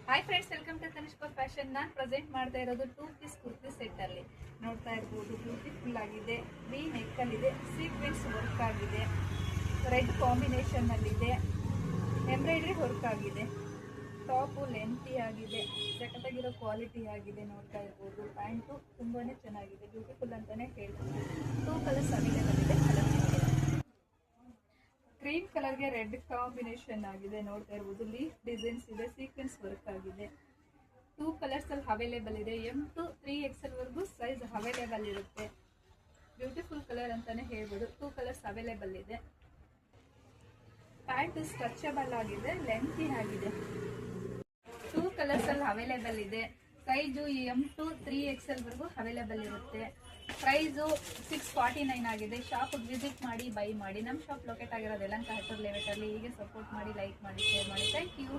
Hi friends, welcome to Tanishka fashion. ನಾನು present ಮಾಡ್ತಾ ಇರೋದು 2 ಪೀಸ್ ಕುರ್ತಿ ಸೆಟ್ ಅಲ್ಲಿ. ನೋಡ್ತಾ ಇರ್ಬೋದು, ಬ್ಯೂಟಿಫುಲ್ ಆಗಿದೆ. ವಿ ನೆಕ್ಕಲ್ಲಿದೆ, ಸೀಕ್ವೆನ್ಸ್ ವರ್ಕ್ ಆಗಿದೆ, ರೆಡ್ ಕಾಂಬಿನೇಷನ್ ಅಲ್ಲಿದೆ, ಎಂಬ್ರಾಯ್ಡ್ರಿ ವರ್ಕ್ ಆಗಿದೆ. ಟಾಪು ಲೆಂತಿ ಆಗಿದೆ, ಸಖತ್ತಾಗಿರೋ ಕ್ವಾಲಿಟಿ ಆಗಿದೆ. ನೋಡ್ತಾ ಇರ್ಬೋದು, ಪ್ಯಾಂಟು ತುಂಬಾನೇ ಚೆನ್ನಾಗಿದೆ, ಬ್ಯೂಟಿಫುಲ್ ಅಂತಾನೆ ಹೇಳ್ಬೋದು. 2 ಕಲರ್ಸ್ ಅವೈಲೇಬಲ್ ಇದೆ. ಕಲರ್ ಕ್ರೀಮ್ ಕಲರ್ಗೆ ರೆಡ್ ಕಾಂಬಿನೇಷನ್ ಆಗಿದೆ. ನೋಡ್ತಾ ಇರ್ಬೋದು, ಲೀಫ್ ಡಿಸೈನ್ಸ್ ಇದೆ, ಸೀಕ್ವೆನ್ಸ್ ವರ್ಕ್ ಆಗಿದೆ. 2 ಕಲರ್ಸ್ ಅಲ್ಲಿ ಅವೈಲೇಬಲ್ ಇದೆ. M to 3XL ವರೆಗೂ ಸೈಜ್ ಅವೈಲೇಬಲ್ ಇರುತ್ತೆ. ಬ್ಯೂಟಿಫುಲ್ ಕಲರ್ ಅಂತಾನೆ ಹೇಳ್ಬೋದು. 2 ಕಲರ್ಸ್ ಅವೈಲೇಬಲ್ ಇದೆ. ಪ್ಯಾಂಟ್ ಸ್ಟ್ರೆಚಬಲ್ ಆಗಿದೆ, ಲೆಂತಿ ಆಗಿದೆ. 2 ಕಲರ್ಸ್ ಅಲ್ಲಿ ಅವೈಲೇಬಲ್ ಇದೆ. ಸೈಜು M to 3XL ವರೆಗೂ ಅವೈಲೇಬಲ್ ಇರುತ್ತೆ. ಪ್ರೈಸು 649 ಆಗಿದೆ. ಶಾಪಿಗೆ ವಿಸಿಟ್ ಮಾಡಿ, ಬೈ ಮಾಡಿ. ನಮ್ಮ ಶಾಪ್ ಲೊಕೇಟ್ ಆಗಿರೋದು ಯಲಹಂಕ ಹೈಪರ್ ಲೇಔಟ್ ಅಲ್ಲಿ. ಹೀಗೆ ಸಪೋರ್ಟ್ ಮಾಡಿ, ಲೈಕ್ ಮಾಡಿ, ಶೇರ್ ಮಾಡಿ. Thank you.